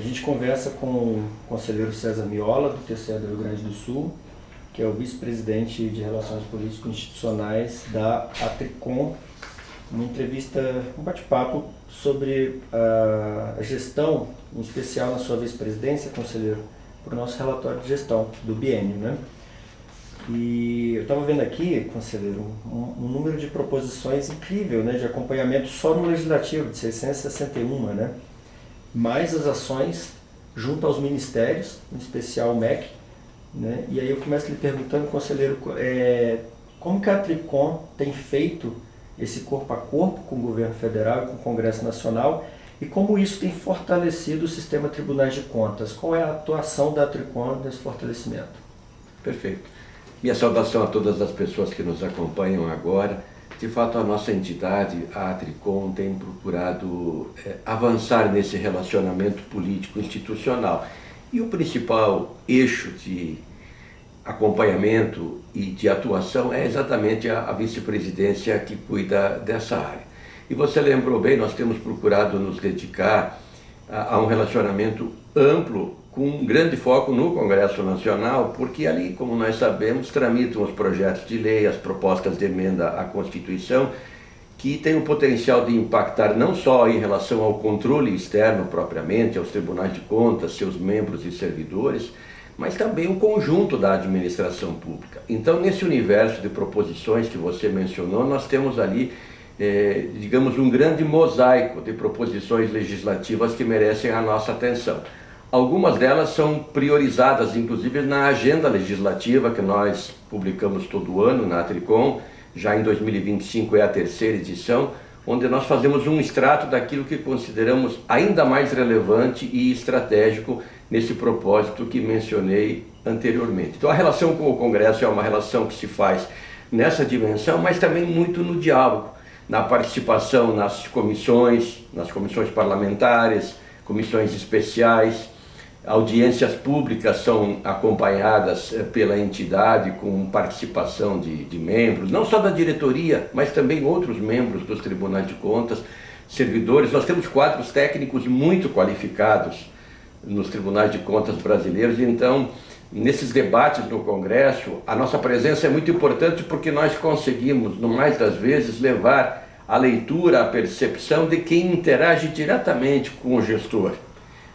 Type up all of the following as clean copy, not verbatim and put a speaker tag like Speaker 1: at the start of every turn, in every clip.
Speaker 1: A gente conversa com o conselheiro César Miola, do TCE do Rio Grande do Sul, que é o vice-presidente de Relações Político-Institucionais da Atricom, uma entrevista, um bate-papo sobre a gestão, em especial na sua vice-presidência, conselheiro, para o nosso relatório de gestão do biênio, né? E eu estava vendo aqui, conselheiro, um número de proposições incrível, né, de acompanhamento só no Legislativo, de 661, né? Mais as ações junto aos ministérios, em especial o MEC, né? E aí eu começo lhe perguntando, conselheiro, como que a Atricom tem feito esse corpo a corpo com o governo federal e com o Congresso Nacional e como isso tem fortalecido o sistema de tribunais de contas? Qual é a atuação da Atricom nesse fortalecimento?
Speaker 2: Perfeito. Minha saudação a todas as pessoas que nos acompanham agora. De fato, a nossa entidade, a Atricom, tem procurado avançar nesse relacionamento político-institucional. E o principal eixo de acompanhamento e de atuação é exatamente a vice-presidência que cuida dessa área. E você lembrou bem, nós temos procurado nos dedicar a um relacionamento amplo, com um grande foco no Congresso Nacional, porque ali, como nós sabemos, tramitam os projetos de lei, as propostas de emenda à Constituição, que têm o potencial de impactar não só em relação ao controle externo propriamente, aos tribunais de contas, seus membros e servidores, mas também o conjunto da administração pública. Então, nesse universo de proposições que você mencionou, nós temos ali, digamos, um grande mosaico de proposições legislativas que merecem a nossa atenção. Algumas delas são priorizadas, inclusive, na agenda legislativa que nós publicamos todo ano na Atricom. Já em 2025 é a terceira edição, onde nós fazemos um extrato daquilo que consideramos ainda mais relevante e estratégico nesse propósito que mencionei anteriormente. Então a relação com o Congresso é uma relação que se faz nessa dimensão, mas também muito no diálogo, na participação nas comissões parlamentares, comissões especiais. Audiências públicas são acompanhadas pela entidade com participação de membros, não só da diretoria, mas também outros membros dos tribunais de contas, servidores. Nós temos quadros técnicos muito qualificados nos tribunais de contas brasileiros, e então, nesses debates no Congresso, a nossa presença é muito importante porque nós conseguimos, no mais das vezes, levar a leitura, a percepção de quem interage diretamente com o gestor,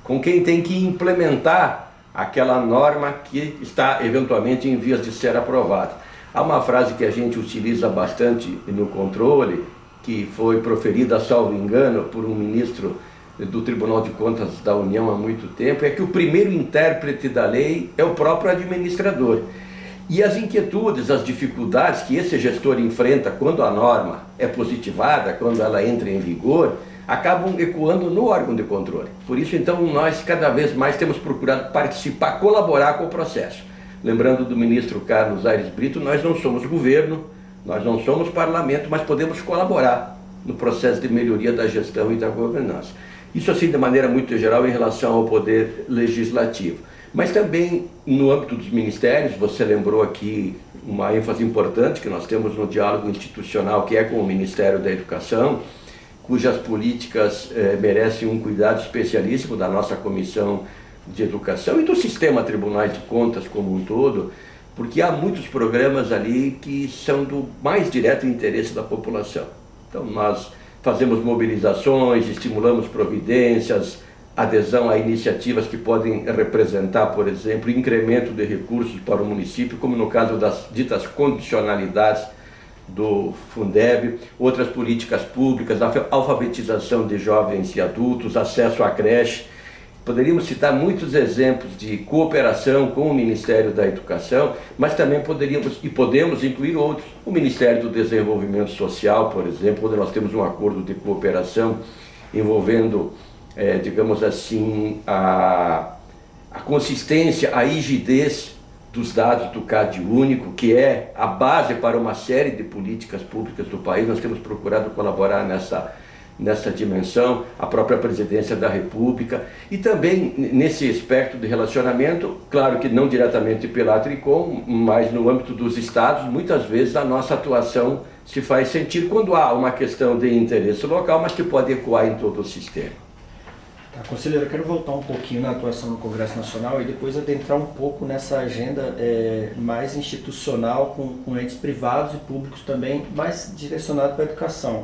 Speaker 2: com quem tem que implementar aquela norma que está eventualmente em vias de ser aprovada. Há uma frase que a gente utiliza bastante no controle, que foi proferida, salvo engano, por um ministro do Tribunal de Contas da União há muito tempo, é que o primeiro intérprete da lei é o próprio administrador. E as inquietudes, as dificuldades que esse gestor enfrenta quando a norma é positivada, quando ela entra em vigor, acabam ecoando no órgão de controle. Por isso, então, nós cada vez mais temos procurado participar, colaborar com o processo. Lembrando do ministro Carlos Aires Brito, nós não somos governo, nós não somos parlamento, mas podemos colaborar no processo de melhoria da gestão e da governança. Isso assim de maneira muito geral em relação ao poder legislativo. Mas também no âmbito dos ministérios, você lembrou aqui uma ênfase importante que nós temos no diálogo institucional, que é com o Ministério da Educação, cujas políticas merecem um cuidado especialíssimo da nossa Comissão de Educação e do sistema Tribunais de Contas como um todo, porque há muitos programas ali que são do mais direto interesse da população. Então nós fazemos mobilizações, estimulamos providências, adesão a iniciativas que podem representar, por exemplo, incremento de recursos para o município, como no caso das ditas condicionalidades do Fundeb, outras políticas públicas, a alfabetização de jovens e adultos, acesso à creche. Poderíamos citar muitos exemplos de cooperação com o Ministério da Educação, mas também podemos incluir outros. O Ministério do Desenvolvimento Social, por exemplo, onde nós temos um acordo de cooperação envolvendo, digamos assim, a consistência, a rigidez dos dados do CAD único, que é a base para uma série de políticas públicas do país. Nós temos procurado colaborar nessa dimensão, a própria Presidência da República, e também nesse aspecto de relacionamento, claro que não diretamente pela Atricom, mas no âmbito dos estados, muitas vezes a nossa atuação se faz sentir quando há uma questão de interesse local, mas que pode ecoar em todo o sistema.
Speaker 1: Tá, conselheiro, eu quero voltar um pouquinho na atuação no Congresso Nacional e depois adentrar um pouco nessa agenda mais institucional, com entes privados e públicos também, mais direcionado para a educação.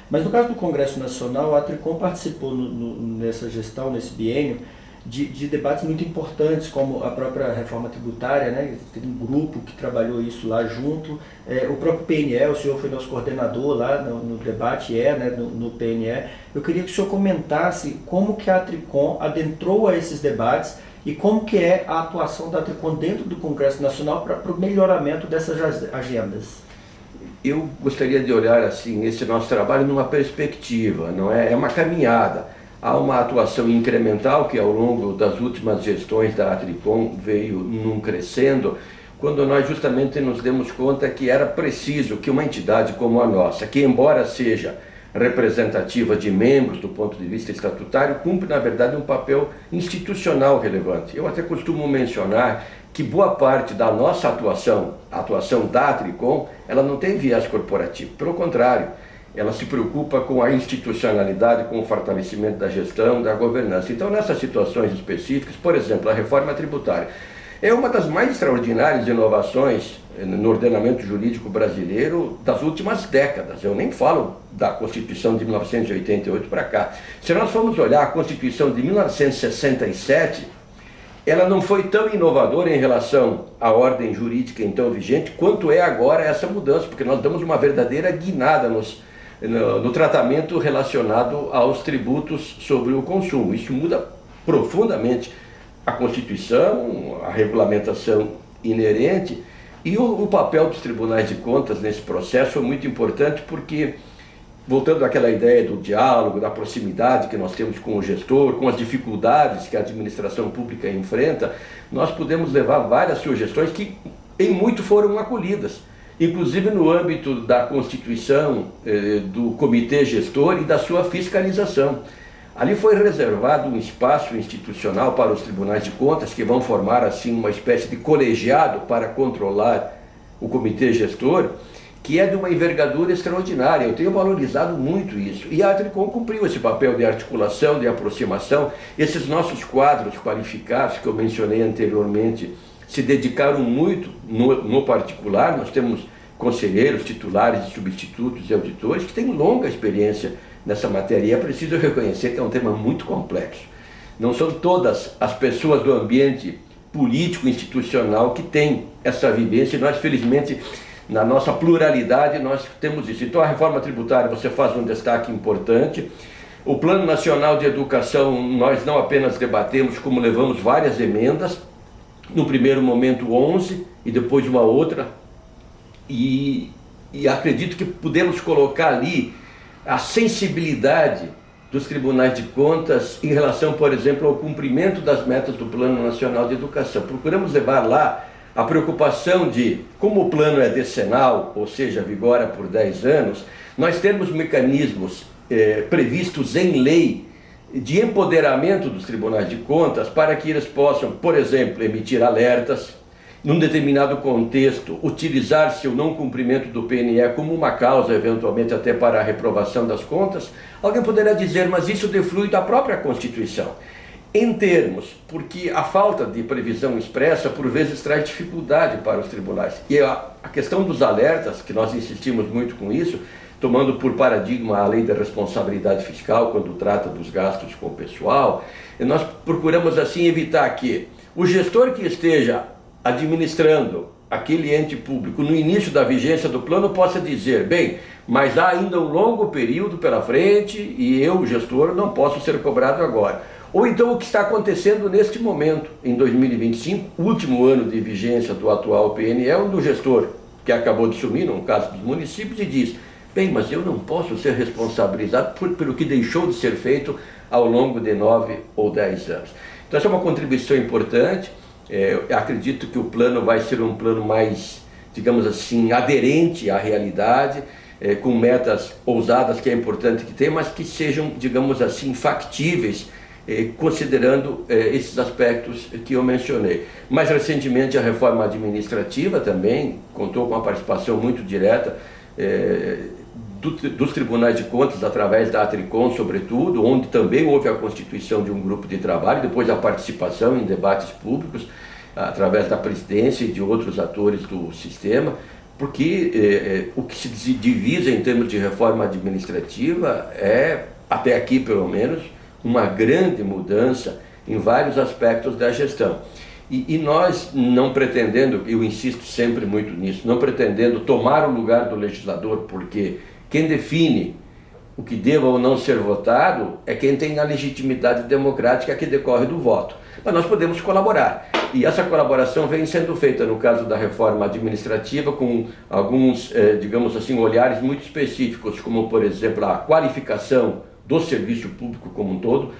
Speaker 1: Mas no caso do Congresso Nacional, a Tricom participou nessa gestão, nesse biênio, de debates muito importantes, como a própria reforma tributária, né? Teve um grupo que trabalhou isso lá junto, o próprio PNE, o senhor foi nosso coordenador lá no debate, né, no PNE. Eu queria que o senhor comentasse como que a Tricom adentrou a esses debates e como que é a atuação da Tricom dentro do Congresso Nacional para o melhoramento dessas agendas.
Speaker 2: Eu gostaria de olhar assim esse nosso trabalho numa perspectiva, não é? É uma caminhada. Há uma atuação incremental que ao longo das últimas gestões da Tricom veio crescendo, quando nós justamente nos demos conta que era preciso que uma entidade como a nossa, que embora seja representativa de membros do ponto de vista estatutário, cumpre na verdade um papel institucional relevante. Eu até costumo mencionar que boa parte da nossa atuação, a atuação da Tricom, ela não tem viés corporativo, pelo contrário, ela se preocupa com a institucionalidade, com o fortalecimento da gestão, da governança. Então, nessas situações específicas, por exemplo, a reforma tributária é uma das mais extraordinárias inovações no ordenamento jurídico brasileiro das últimas décadas. Eu nem falo da Constituição de 1988 para cá. Se nós formos olhar a Constituição de 1967, ela não foi tão inovadora em relação à ordem jurídica então vigente, quanto é agora essa mudança, porque nós damos uma verdadeira guinada no tratamento relacionado aos tributos sobre o consumo. Isso muda profundamente a Constituição, a regulamentação inerente, e o papel dos tribunais de contas nesse processo foi muito importante porque, voltando àquela ideia do diálogo, da proximidade que nós temos com o gestor, com as dificuldades que a administração pública enfrenta, nós pudemos levar várias sugestões que em muito foram acolhidas, inclusive no âmbito da constituição do comitê gestor e da sua fiscalização. Ali foi reservado um espaço institucional para os tribunais de contas, que vão formar assim uma espécie de colegiado para controlar o comitê gestor, que é de uma envergadura extraordinária. Eu tenho valorizado muito isso. E a Tricom cumpriu esse papel de articulação, de aproximação. Esses nossos quadros qualificados, que eu mencionei anteriormente, se dedicaram muito no particular. Nós temos conselheiros, titulares, substitutos e auditores que têm longa experiência nessa matéria. E é preciso reconhecer que é um tema muito complexo. Não são todas as pessoas do ambiente político, institucional, que têm essa vivência. E nós, felizmente, na nossa pluralidade, nós temos isso. Então, a reforma tributária, você faz um destaque importante. O Plano Nacional de Educação, nós não apenas debatemos, como levamos várias emendas. No primeiro momento 11 e depois uma outra. E acredito que podemos colocar ali a sensibilidade dos tribunais de contas em relação, por exemplo, ao cumprimento das metas do Plano Nacional de Educação. Procuramos levar lá a preocupação de, como o plano é decenal, ou seja, vigora por 10 anos, nós temos mecanismos previstos em lei de empoderamento dos tribunais de contas para que eles possam, por exemplo, emitir alertas, num determinado contexto, utilizar-se o não cumprimento do PNE como uma causa, eventualmente até para a reprovação das contas. Alguém poderá dizer, mas isso deflui da própria Constituição. Em termos, porque a falta de previsão expressa, por vezes, traz dificuldade para os tribunais. E a questão dos alertas, que nós insistimos muito com isso, tomando por paradigma a lei da responsabilidade fiscal, quando trata dos gastos com o pessoal, nós procuramos, assim, evitar que o gestor que esteja administrando aquele ente público no início da vigência do plano possa dizer, bem, mas há ainda um longo período pela frente e eu, gestor, não posso ser cobrado agora. Ou então o que está acontecendo neste momento, em 2025, último ano de vigência do atual PNE, onde o gestor, que acabou de sumir, no caso dos municípios, e diz, bem, mas eu não posso ser responsabilizado pelo que deixou de ser feito ao longo de 9 ou 10 anos. Então essa é uma contribuição importante. Eu acredito que o plano vai ser um plano mais, digamos assim, aderente à realidade, com metas ousadas, que é importante que tenha, mas que sejam, digamos assim, factíveis, considerando esses aspectos que eu mencionei. Mais recentemente, a reforma administrativa também contou com uma participação muito direta dos tribunais de contas através da Atricom, sobretudo, onde também houve a constituição de um grupo de trabalho, depois a participação em debates públicos através da presidência e de outros atores do sistema, porque o que se divisa em termos de reforma administrativa é, até aqui pelo menos, uma grande mudança em vários aspectos da gestão. E nós não pretendendo, eu insisto sempre muito nisso, não pretendendo tomar o lugar do legislador, porque quem define o que deva ou não ser votado é quem tem a legitimidade democrática que decorre do voto. Mas nós podemos colaborar. E essa colaboração vem sendo feita no caso da reforma administrativa com alguns, digamos assim, olhares muito específicos, como por exemplo a qualificação do serviço público como um todo,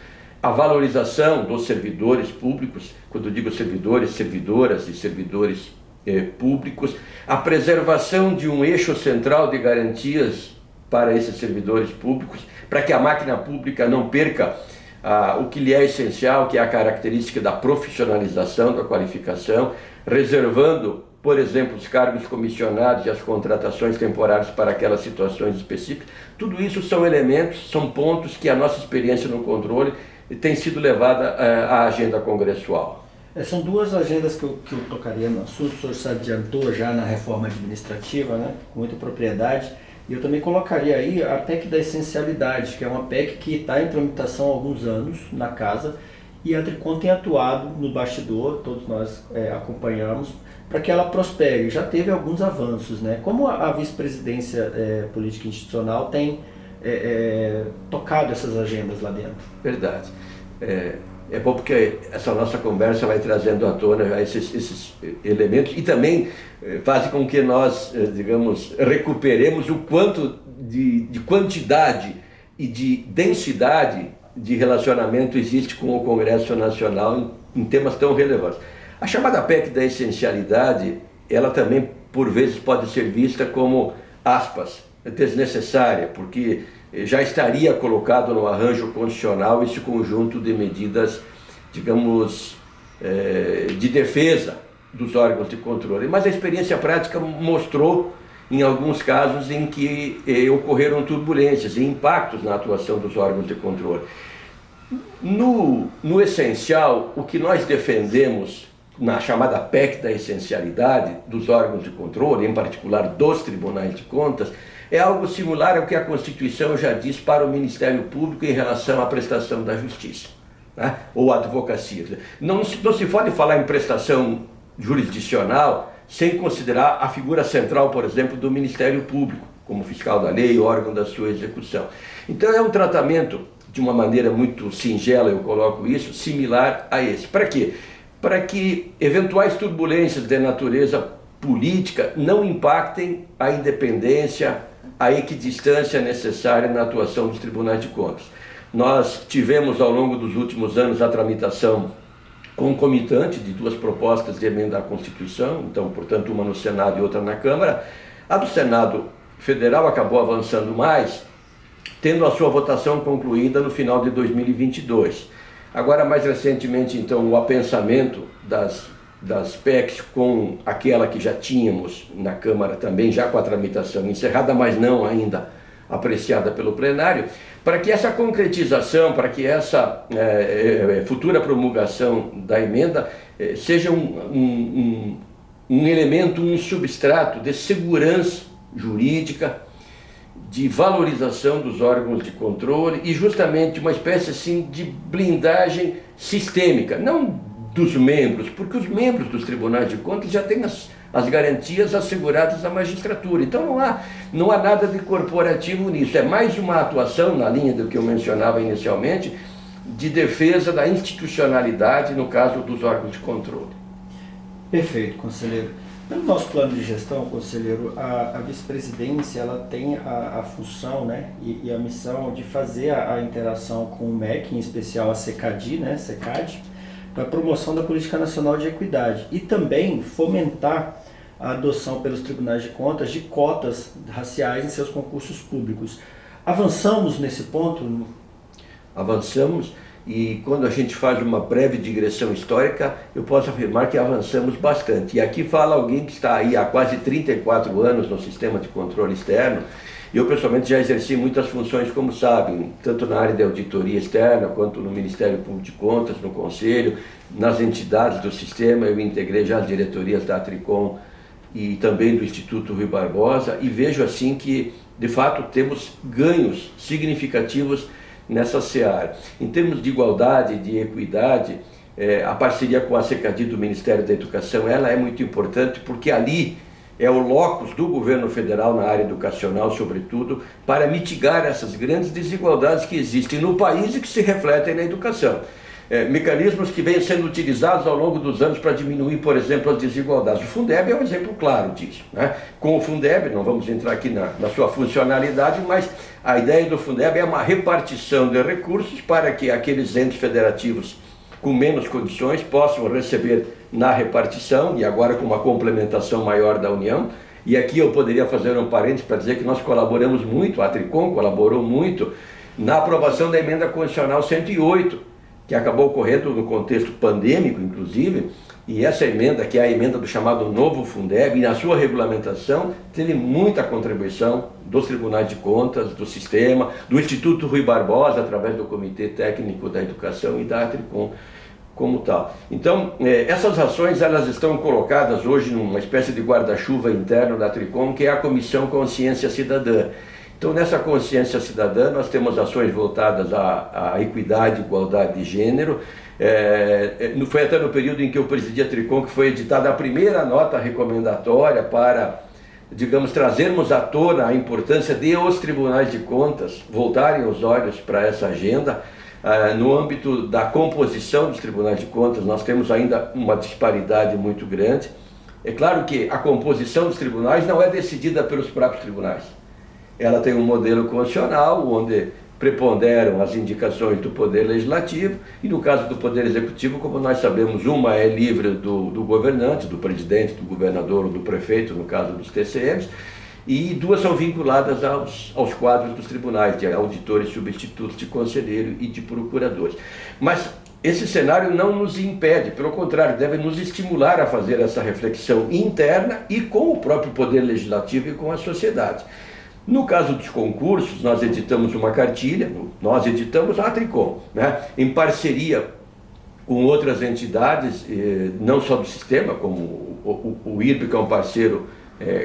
Speaker 2: a valorização dos servidores públicos, quando eu digo servidores, servidoras e servidores públicos, a preservação de um eixo central de garantias para esses servidores públicos, para que a máquina pública não perca o que lhe é essencial, que é a característica da profissionalização, da qualificação, reservando, por exemplo, os cargos comissionados e as contratações temporárias para aquelas situações específicas. Tudo isso são elementos, são pontos que a nossa experiência no controle tem sido levada à agenda congressual.
Speaker 1: São duas agendas que eu tocaria no assunto. O senhor se adiantou já na reforma administrativa, né, com muita propriedade, e eu também colocaria aí a PEC da essencialidade, que é uma PEC que está em tramitação há alguns anos na casa, e a Atricom tem atuado no bastidor, todos nós acompanhamos, para que ela prospere. Já teve alguns avanços, né? Como a vice-presidência política institucional tem tocado essas agendas lá dentro?
Speaker 2: Verdade. É bom porque essa nossa conversa vai trazendo à tona esses elementos e também faz com que nós, digamos, recuperemos o quanto de quantidade e de densidade de relacionamento existe com o Congresso Nacional em temas tão relevantes. A chamada PEC da essencialidade, ela também, por vezes, pode ser vista como, aspas, desnecessária, porque já estaria colocado no arranjo constitucional esse conjunto de medidas, digamos, de defesa dos órgãos de controle. Mas a experiência prática mostrou, em alguns casos, em que ocorreram turbulências e impactos na atuação dos órgãos de controle. No essencial, o que nós defendemos na chamada PEC da essencialidade dos órgãos de controle, em particular dos tribunais de contas, é algo similar ao que a Constituição já diz para o Ministério Público em relação à prestação da justiça, né? Ou advocacia. Não se pode falar em prestação jurisdicional sem considerar a figura central, por exemplo, do Ministério Público, como fiscal da lei, órgão da sua execução. Então é um tratamento, de uma maneira muito singela, eu coloco isso, similar a esse. Para quê? Para que eventuais turbulências de natureza política não impactem a independência, a equidistância necessária na atuação dos tribunais de contas. Nós tivemos ao longo dos últimos anos a tramitação concomitante de duas propostas de emenda à Constituição, então, portanto, uma no Senado e outra na Câmara. A do Senado Federal acabou avançando mais, tendo a sua votação concluída no final de 2022. Agora, mais recentemente, então, o apensamento das PECs com aquela que já tínhamos na Câmara também, já com a tramitação encerrada, mas não ainda apreciada pelo plenário, para que essa concretização, para que essa futura promulgação da emenda seja um elemento, um substrato de segurança jurídica, de valorização dos órgãos de controle e justamente uma espécie assim de blindagem sistêmica, não dos membros, porque os membros dos tribunais de contas já têm as garantias asseguradas à magistratura. Então não há nada de corporativo nisso, é mais uma atuação na linha do que eu mencionava inicialmente, de defesa da institucionalidade no caso dos órgãos de controle.
Speaker 1: Perfeito, conselheiro. No nosso plano de gestão, conselheiro, a vice-presidência ela tem a função, né, e a missão de fazer a interação com o MEC, em especial a CECAD, né, CECAD, para a promoção da política nacional de equidade e também fomentar a adoção pelos tribunais de contas de cotas raciais em seus concursos públicos. Avançamos nesse ponto?
Speaker 2: Avançamos. E quando a gente faz uma breve digressão histórica, eu posso afirmar que avançamos bastante. E aqui fala alguém que está aí há quase 34 anos no sistema de controle externo Eu, pessoalmente, já exerci muitas funções, como sabem, tanto na área de auditoria externa, quanto no Ministério Público de Contas, no Conselho, nas entidades do sistema. Eu integrei já as diretorias da Atricom e também do Instituto Rui Barbosa, e vejo assim que, de fato, temos ganhos significativos nessa seara. Em termos de igualdade, de equidade, a parceria com a Secadi do Ministério da Educação, ela é muito importante, porque ali é o locus do governo federal na área educacional, sobretudo, para mitigar essas grandes desigualdades que existem no país e que se refletem na educação. Mecanismos que vêm sendo utilizados ao longo dos anos para diminuir, por exemplo, as desigualdades. O Fundeb é um exemplo claro disso, né? Com o Fundeb, não vamos entrar aqui na sua funcionalidade, mas a ideia do Fundeb é uma repartição de recursos para que aqueles entes federativos com menos condições possam receber na repartição, e agora com uma complementação maior da União. E aqui eu poderia fazer um parênteses para dizer que nós colaboramos muito, a Atricom colaborou muito na aprovação da emenda constitucional 108, que acabou ocorrendo no contexto pandêmico, inclusive, e essa emenda, que é a emenda do chamado Novo Fundeb, e na sua regulamentação, teve muita contribuição dos tribunais de contas, do sistema, do Instituto Rui Barbosa, através do Comitê Técnico da Educação e da Atricom como tal. Então, essas ações, elas estão colocadas hoje numa espécie de guarda-chuva interno da Atricom, que é a Comissão Consciência Cidadã. Então, nessa consciência cidadã, nós temos ações voltadas à equidade e igualdade de gênero. Foi até no período em que eu presidi a Atricom que foi editada a primeira nota recomendatória para, digamos, trazermos à tona a importância de os tribunais de contas voltarem os olhos para essa agenda. No âmbito da composição dos tribunais de contas, nós temos ainda uma disparidade muito grande. É claro que a composição dos tribunais não é decidida pelos próprios tribunais. Ela tem um modelo constitucional, onde preponderam as indicações do Poder Legislativo, e no caso do Poder Executivo, como nós sabemos, uma é livre do governante, do presidente, do governador ou do prefeito, no caso dos TCMs, e duas são vinculadas aos quadros dos tribunais, de auditores substitutos, de conselheiro e de procuradores. Mas esse cenário não nos impede, pelo contrário, deve nos estimular a fazer essa reflexão interna e com o próprio Poder Legislativo e com a sociedade. No caso dos concursos, nós editamos uma cartilha, nós editamos a Atricom, né, em parceria com outras entidades, não só do sistema, como o IRB, que é um parceiro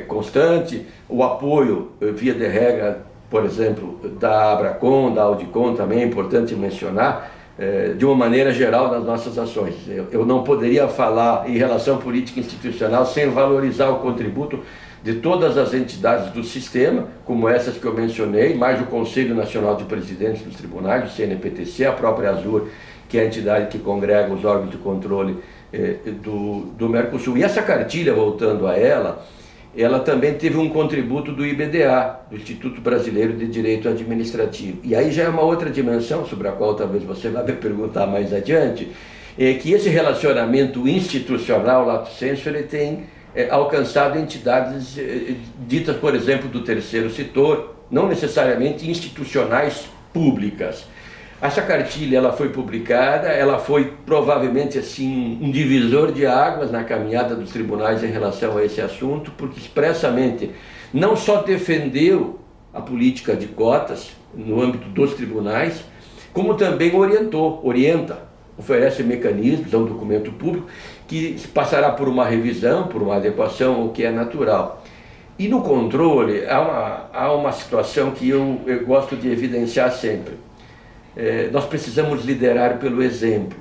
Speaker 2: constante, o apoio, via de regra, por exemplo, da Abracom, da Audicom, também é importante mencionar, de uma maneira geral nas nossas ações. Eu não poderia falar em relação política institucional sem valorizar o contributo de todas as entidades do sistema, como essas que eu mencionei, mais o Conselho Nacional de Presidentes dos Tribunais, o CNPTC, a própria ASUR, que é a entidade que congrega os órgãos de controle do Mercosul. E essa cartilha, voltando a ela também teve um contributo do IBDA, do Instituto Brasileiro de Direito Administrativo. E aí já é uma outra dimensão, sobre a qual talvez você vá me perguntar mais adiante, que esse relacionamento institucional, lato sensu, ele tem alcançado entidades ditas, por exemplo, do terceiro setor, não necessariamente institucionais públicas. Essa cartilha, ela foi publicada, ela foi provavelmente assim um divisor de águas na caminhada dos tribunais em relação a esse assunto, porque expressamente não só defendeu a política de cotas no âmbito dos tribunais, como também orienta, oferece mecanismos, é um documento público que passará por uma revisão, por uma adequação, o que é natural. E no controle há uma situação que eu gosto de evidenciar sempre. Nós precisamos liderar pelo exemplo.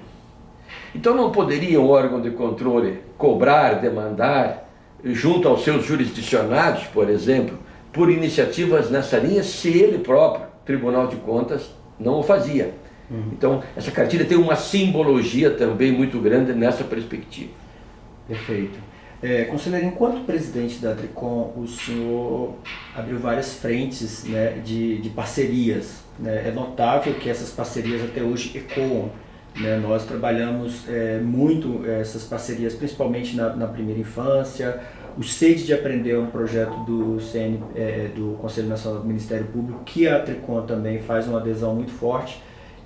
Speaker 2: Então não poderia um órgão de controle cobrar, demandar, junto aos seus jurisdicionados, por exemplo, por iniciativas nessa linha, se ele próprio, Tribunal de Contas, não o fazia. Então, essa cartilha tem uma simbologia também muito grande nessa perspectiva.
Speaker 1: Perfeito. Conselheiro, enquanto presidente da Atricom, o senhor abriu várias frentes, né, de parcerias, né? É notável que essas parcerias até hoje ecoam, né? Nós trabalhamos muito essas parcerias, principalmente na primeira infância. O Sede de Aprender é um projeto do Conselho Nacional do Ministério Público, que a Atricom também faz uma adesão muito forte.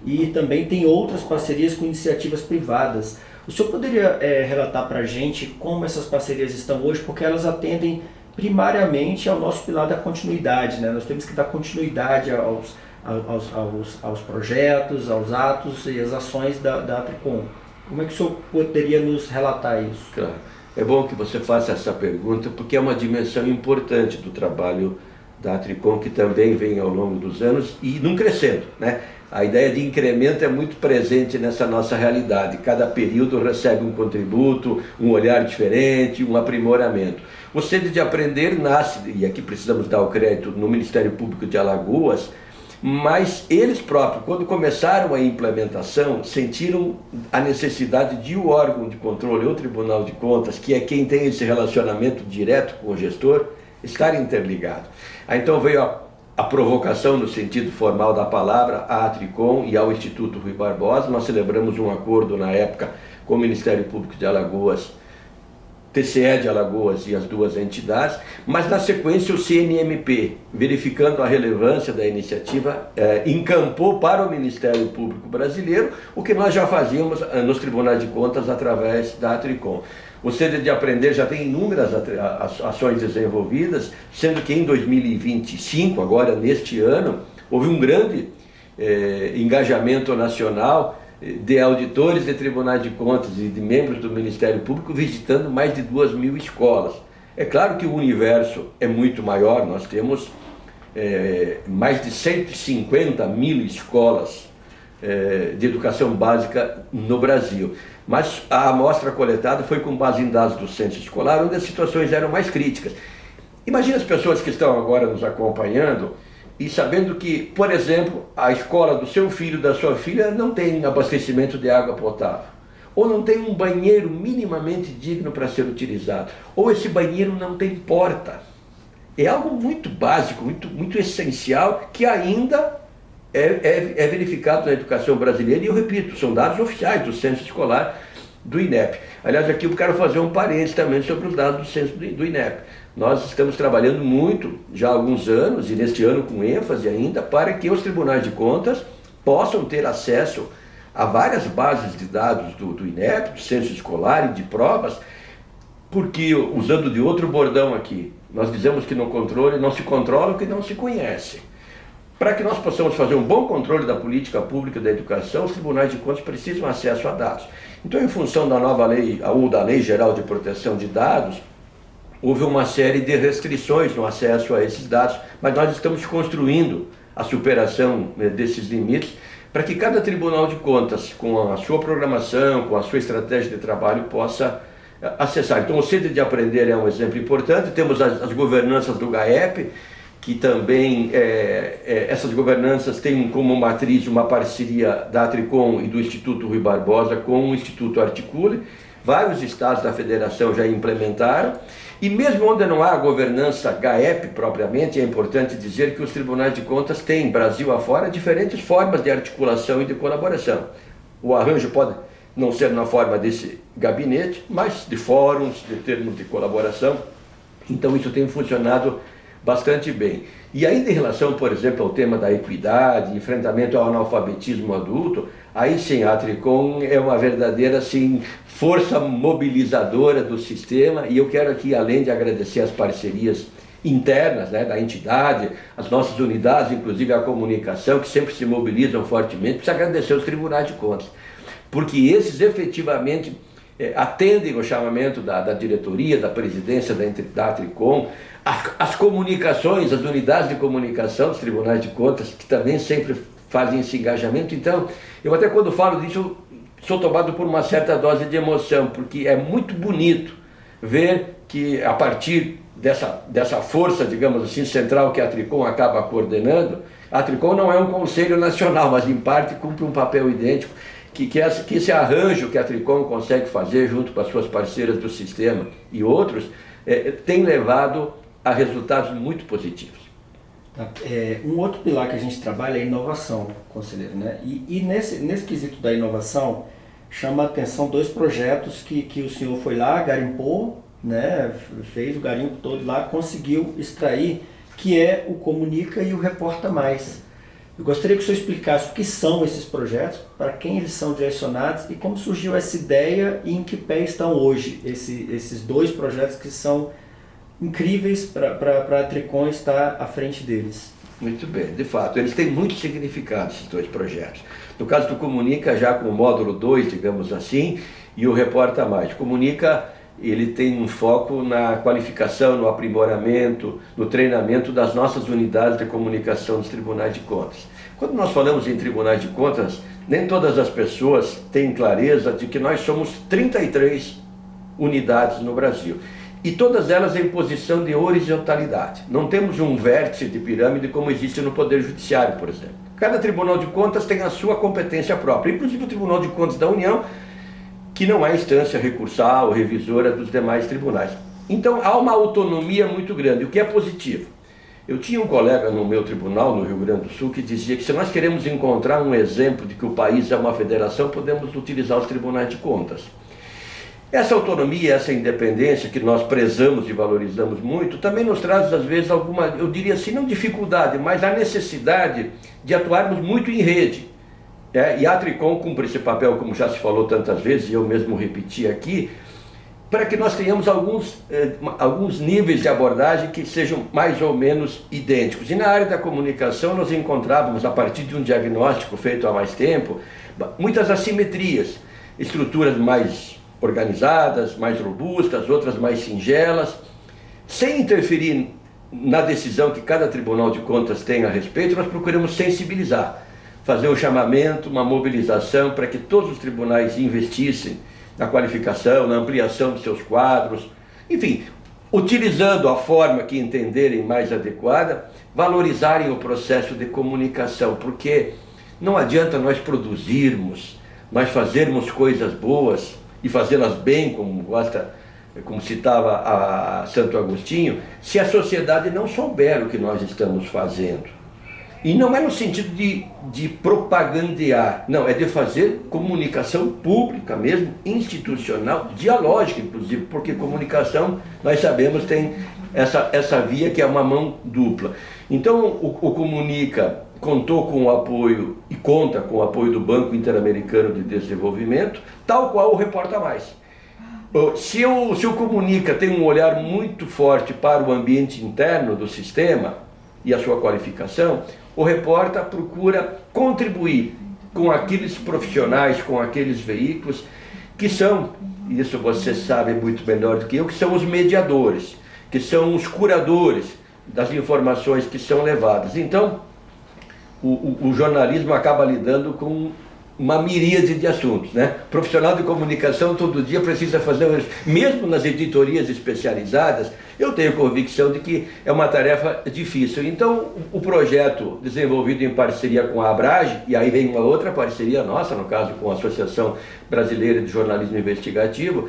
Speaker 1: E também tem outras parcerias com iniciativas privadas. O senhor poderia relatar para a gente como essas parcerias estão hoje, porque elas atendem primariamente ao nosso pilar da continuidade, né? Nós temos que dar continuidade aos projetos, aos atos e às ações da Atricom. Como é que o senhor poderia nos relatar isso?
Speaker 2: Claro. É bom que você faça essa pergunta, porque é uma dimensão importante do trabalho da Atricom, que também vem ao longo dos anos e não crescendo, né? A ideia de incremento é muito presente nessa nossa realidade. Cada período recebe um contributo, um olhar diferente, um aprimoramento. O Sede de Aprender nasce, e aqui precisamos dar o crédito, no Ministério Público de Alagoas, mas eles próprios, quando começaram a implementação, sentiram a necessidade de o órgão de controle, o Tribunal de Contas, que é quem tem esse relacionamento direto com o gestor, estar interligado. Aí então veio a provocação no sentido formal da palavra à Atricom e ao Instituto Rui Barbosa. Nós celebramos um acordo na época com o Ministério Público de Alagoas, TCE de Alagoas e as duas entidades, mas na sequência o CNMP, verificando a relevância da iniciativa, encampou para o Ministério Público Brasileiro o que nós já fazíamos nos Tribunais de Contas através da Atricom. O Sede de Aprender já tem inúmeras ações desenvolvidas, sendo que em 2025, agora neste ano, houve um grande engajamento nacional de auditores de tribunais de contas e de membros do Ministério Público visitando mais de 2.000 escolas. É claro que o universo é muito maior, nós temos mais de 150.000 escolas de educação básica no Brasil. Mas a amostra coletada foi com base em dados do censo escolar, onde as situações eram mais críticas. Imagine as pessoas que estão agora nos acompanhando e sabendo que, por exemplo, a escola do seu filho, da sua filha, não tem abastecimento de água potável, ou não tem um banheiro minimamente digno para ser utilizado, ou esse banheiro não tem porta. É algo muito básico, muito essencial, que ainda é verificado na educação brasileira, e eu repito, são dados oficiais do censo escolar do INEP. Aliás, aqui eu quero fazer um parênteses também sobre os dados do censo do INEP. Nós estamos trabalhando muito, já há alguns anos, e neste ano com ênfase ainda, para que os tribunais de contas possam ter acesso a várias bases de dados do INEP, do censo escolar e de provas, porque, usando de outro bordão aqui, nós dizemos que no controle não se controla o que não se conhece. Para que nós possamos fazer um bom controle da política pública da educação, os tribunais de contas precisam de acesso a dados. Então, em função da nova lei, ou da Lei Geral de Proteção de Dados, houve uma série de restrições no acesso a esses dados, mas nós estamos construindo a superação desses limites para que cada tribunal de contas, com a sua programação, com a sua estratégia de trabalho, possa acessar. Então, o Sede de Aprender é um exemplo importante. Temos as governanças do GAEP, que também essas governanças têm como matriz uma parceria da Atricom e do Instituto Rui Barbosa com o Instituto Articule. Vários estados da federação já implementaram, e mesmo onde não há governança GAEP propriamente, é importante dizer que os tribunais de contas têm, Brasil afora, diferentes formas de articulação e de colaboração. O arranjo pode não ser na forma desse gabinete, mas de fóruns, de termos de colaboração. Então isso tem funcionado bastante bem. E ainda em relação, por exemplo, ao tema da equidade, enfrentamento ao analfabetismo adulto, aí sim a Atricom é uma verdadeira força mobilizadora do sistema, e eu quero aqui, além de agradecer as parcerias internas, né, da entidade, as nossas unidades, inclusive a comunicação, que sempre se mobilizam fortemente, preciso agradecer os tribunais de contas, porque esses efetivamente atendem o chamamento da diretoria, da presidência da Atricom, as comunicações, as unidades de comunicação dos tribunais de contas, que também sempre fazem esse engajamento. Então, eu até quando falo disso, sou tomado por uma certa dose de emoção, porque é muito bonito ver que a partir dessa força, digamos assim, central que a Atricom acaba coordenando, a Atricom não é um conselho nacional, mas em parte cumpre um papel idêntico, que esse arranjo que a Atricom consegue fazer junto com as suas parceiras do sistema e outros, tem levado a resultados muito positivos.
Speaker 1: Um outro pilar que a gente trabalha é a inovação, conselheiro, né? E nesse quesito da inovação, chama a atenção dois projetos que o senhor foi lá, garimpou, né? Fez o garimpo todo lá, conseguiu extrair, que é o Comunica e o Reporta Mais. Eu gostaria que o senhor explicasse o que são esses projetos, para quem eles são direcionados e como surgiu essa ideia e em que pé estão hoje esses dois projetos que são incríveis para a Tricom estar à frente deles.
Speaker 2: Muito bem, de fato, eles têm muito significado, esses dois projetos. No caso do Comunica, já com o módulo 2, digamos assim, e o Reporta Mais. Comunica, ele tem um foco na qualificação, no aprimoramento, no treinamento das nossas unidades de comunicação dos tribunais de contas. Quando nós falamos em tribunais de contas, nem todas as pessoas têm clareza de que nós somos 33 unidades no Brasil. E todas elas em posição de horizontalidade. Não temos um vértice de pirâmide como existe no Poder Judiciário, por exemplo. Cada Tribunal de Contas tem a sua competência própria, inclusive o Tribunal de Contas da União, que não é instância recursal ou revisora dos demais tribunais. Então há uma autonomia muito grande, o que é positivo. Eu tinha um colega no meu tribunal, no Rio Grande do Sul, que dizia que se nós queremos encontrar um exemplo de que o país é uma federação, podemos utilizar os tribunais de contas. Essa autonomia, essa independência que nós prezamos e valorizamos muito, também nos traz às vezes alguma, eu diria assim, não dificuldade, mas a necessidade de atuarmos muito em rede. E a Tricom cumpre esse papel, como já se falou tantas vezes, e eu mesmo repeti aqui, para que nós tenhamos alguns níveis de abordagem que sejam mais ou menos idênticos. E na área da comunicação nós encontrávamos, a partir de um diagnóstico feito há mais tempo, muitas assimetrias, estruturas mais organizadas, mais robustas, outras mais singelas, sem interferir na decisão que cada Tribunal de Contas tem a respeito. Nós procuramos sensibilizar, fazer um chamamento, uma mobilização para que todos os tribunais investissem na qualificação, na ampliação dos seus quadros, enfim, utilizando a forma que entenderem mais adequada, valorizarem o processo de comunicação, porque não adianta nós produzirmos, nós fazermos coisas boas e fazê-las bem, como citava a Santo Agostinho, se a sociedade não souber o que nós estamos fazendo. E não é no sentido de propagandear, não, é de fazer comunicação pública mesmo, institucional, dialógica inclusive, porque comunicação, nós sabemos, tem essa via que é uma mão dupla. Então o Comunica contou com o apoio e conta com o apoio do Banco Interamericano de Desenvolvimento, tal qual o Reporta Mais. Se o Comunica tem um olhar muito forte para o ambiente interno do sistema e a sua qualificação, o Reporta procura contribuir com aqueles profissionais, com aqueles veículos que são, isso você sabe muito melhor do que eu, que são os mediadores, que são os curadores das informações que são levadas. Então, o jornalismo acaba lidando com uma miríade de assuntos, né? Profissional de comunicação todo dia precisa fazer, mesmo nas editorias especializadas, eu tenho convicção de que é uma tarefa difícil. Então, o projeto desenvolvido em parceria com a Abrage, e aí vem uma outra parceria nossa, no caso com a Associação Brasileira de Jornalismo Investigativo,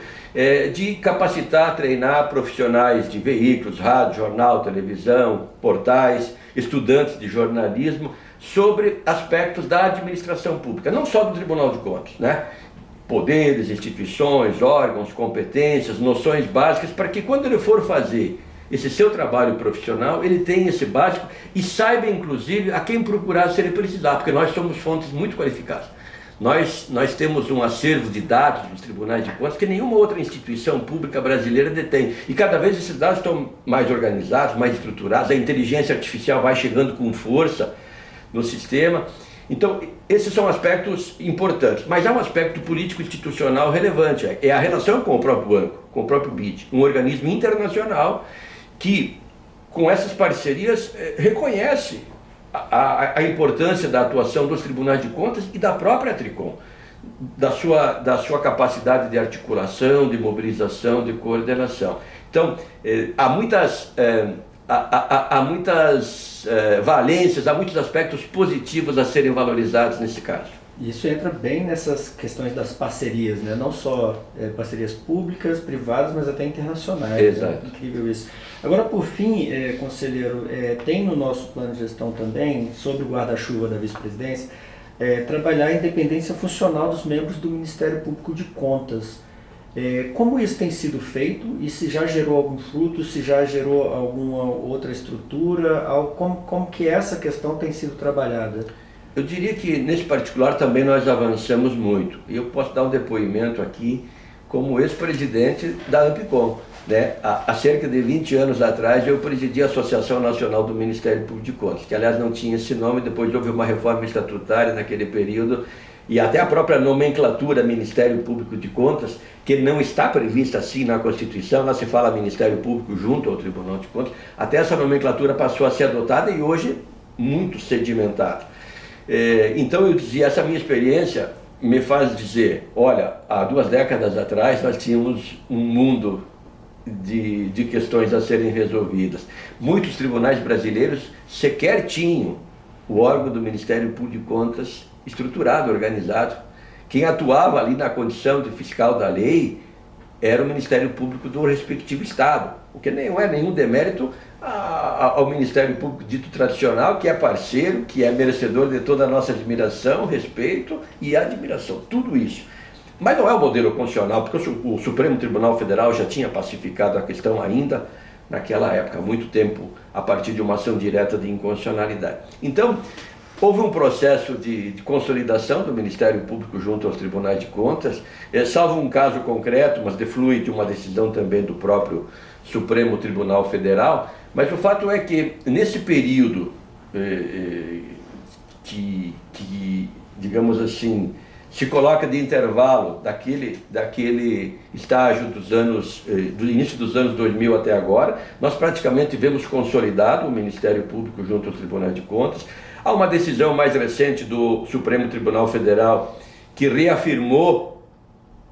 Speaker 2: de capacitar, treinar profissionais de veículos, rádio, jornal, televisão, portais, estudantes de jornalismo, sobre aspectos da administração pública, não só do Tribunal de Contas, né? Poderes, instituições, órgãos, competências, noções básicas, para que quando ele for fazer esse seu trabalho profissional, ele tenha esse básico e saiba, inclusive, a quem procurar se ele precisar, porque nós somos fontes muito qualificadas. Nós temos um acervo de dados dos tribunais de contas que nenhuma outra instituição pública brasileira detém. E cada vez esses dados estão mais organizados, mais estruturados, a inteligência artificial vai chegando com força no sistema. Então, esses são aspectos importantes, mas há um aspecto político-institucional relevante, é a relação com o próprio banco, com o próprio BID, um organismo internacional que, com essas parcerias, reconhece a importância da atuação dos tribunais de contas e da própria Tricom, da sua capacidade de articulação, de mobilização, de coordenação. Então, há muitas valências, há muitos aspectos positivos a serem valorizados nesse caso.
Speaker 1: Isso entra bem nessas questões das parcerias, né? Não só parcerias públicas, privadas, mas até internacionais.
Speaker 2: Exato.
Speaker 1: Né? Incrível isso. Agora, por fim, conselheiro, tem no nosso plano de gestão também, sobre o guarda-chuva da vice-presidência, trabalhar a independência funcional dos membros do Ministério Público de Contas. Como isso tem sido feito e se já gerou algum fruto, se já gerou alguma outra estrutura, como que essa questão tem sido trabalhada?
Speaker 2: Eu diria que nesse particular também nós avançamos muito. E eu posso dar um depoimento aqui como ex-presidente da Ampicom. Né? Há cerca de 20 anos atrás eu presidi a Associação Nacional do Ministério Público de Contas, que aliás não tinha esse nome, depois houve uma reforma estatutária naquele período, e até a própria nomenclatura Ministério Público de Contas, que não está prevista assim na Constituição, lá se fala Ministério Público junto ao Tribunal de Contas, até essa nomenclatura passou a ser adotada e hoje muito sedimentada. Então eu dizia, essa minha experiência me faz dizer, olha, há 2 décadas atrás nós tínhamos um mundo de questões a serem resolvidas. Muitos tribunais brasileiros sequer tinham o órgão do Ministério Público de Contas estruturado, organizado. Quem atuava ali na condição de fiscal da lei era o Ministério Público do respectivo Estado, o que não é nenhum demérito ao Ministério Público dito tradicional, que é parceiro, que é merecedor de toda a nossa admiração, respeito e admiração, tudo isso. Mas não é o modelo constitucional, porque o Supremo Tribunal Federal já tinha pacificado a questão ainda naquela época, há muito tempo, a partir de uma ação direta de inconstitucionalidade. Então, houve um processo de consolidação do Ministério Público junto aos tribunais de contas, salvo um caso concreto, mas deflui de uma decisão também do próprio Supremo Tribunal Federal, mas o fato é que nesse período que digamos assim, se coloca de intervalo daquele estágio do início dos anos 2000 até agora, nós praticamente vemos consolidado o Ministério Público junto aos tribunais de contas. Há uma decisão mais recente do Supremo Tribunal Federal que reafirmou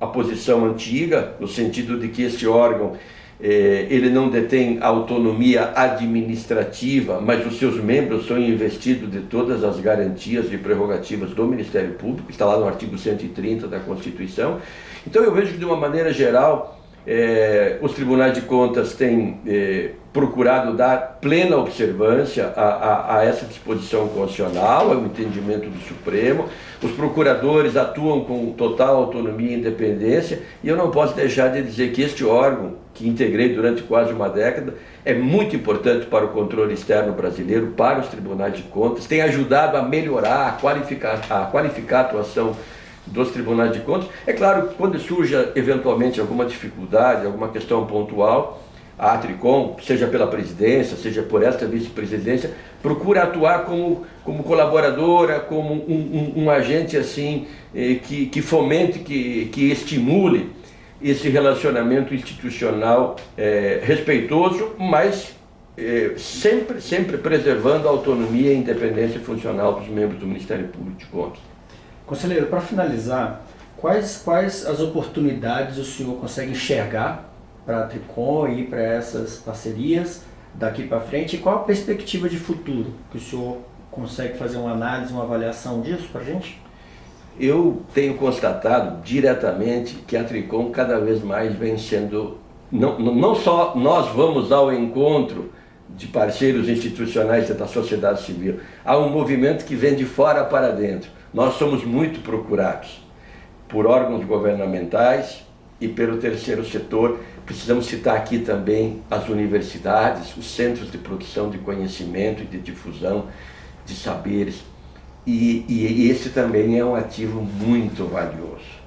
Speaker 2: a posição antiga, no sentido de que este órgão ele não detém autonomia administrativa, mas os seus membros são investidos de todas as garantias e prerrogativas do Ministério Público, está lá no artigo 130 da Constituição. Então eu vejo que de uma maneira geral, os tribunais de contas têm procurado dar plena observância a essa disposição constitucional, ao entendimento do Supremo. Os procuradores atuam com total autonomia e independência, e eu não posso deixar de dizer que este órgão, que integrei durante quase uma década, é muito importante para o controle externo brasileiro, para os tribunais de contas, tem ajudado a melhorar, a qualificar a atuação dos tribunais de contas. É claro que quando surge eventualmente alguma dificuldade, alguma questão pontual, a Atricom, seja pela presidência, seja por esta vice-presidência, procura atuar como colaboradora, como um agente assim, que fomente, que estimule esse relacionamento institucional respeitoso, mas sempre preservando a autonomia e independência funcional dos membros do Ministério Público de Contas.
Speaker 1: Conselheiro, para finalizar, quais as oportunidades o senhor consegue enxergar para a Atricom e para essas parcerias daqui para frente, e qual a perspectiva de futuro que o senhor consegue fazer uma análise, uma avaliação disso para a gente?
Speaker 2: Eu tenho constatado diretamente que a Atricom cada vez mais vem sendo, não só nós vamos ao encontro de parceiros institucionais da sociedade civil, há um movimento que vem de fora para dentro. Nós somos muito procurados por órgãos governamentais e pelo terceiro setor. Precisamos citar aqui também as universidades, os centros de produção de conhecimento e de difusão de saberes. E esse também é um ativo muito valioso.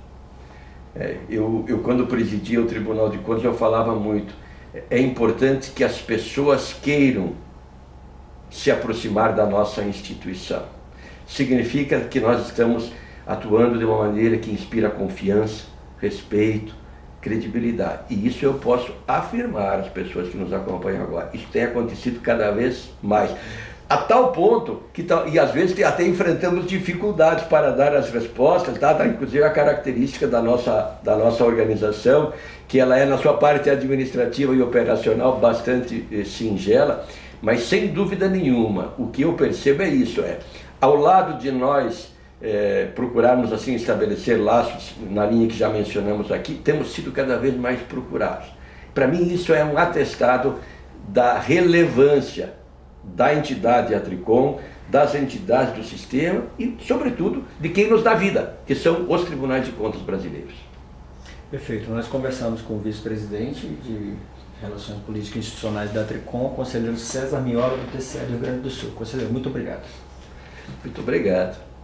Speaker 2: Eu quando presidia o Tribunal de Contas, eu falava muito, é importante que as pessoas queiram se aproximar da nossa instituição. Significa que nós estamos atuando de uma maneira que inspira confiança, respeito, credibilidade. E isso eu posso afirmar às pessoas que nos acompanham agora. Isso tem acontecido cada vez mais. A tal ponto que, e às vezes até enfrentamos dificuldades para dar as respostas, tá? Inclusive a característica da nossa organização, que ela é na sua parte administrativa e operacional bastante singela, mas sem dúvida nenhuma, o que eu percebo é isso, ao lado de nós procurarmos assim estabelecer laços na linha que já mencionamos aqui, temos sido cada vez mais procurados. Para mim isso é um atestado da relevância da entidade Atricom, das entidades do sistema e, sobretudo, de quem nos dá vida, que são os tribunais de contas brasileiros.
Speaker 1: Perfeito. Nós conversamos com o vice-presidente de Relações Políticas e Institucionais da Atricom, o conselheiro César Miola, do TCE do Rio Grande do Sul. Conselheiro, muito obrigado.
Speaker 2: Muito obrigado.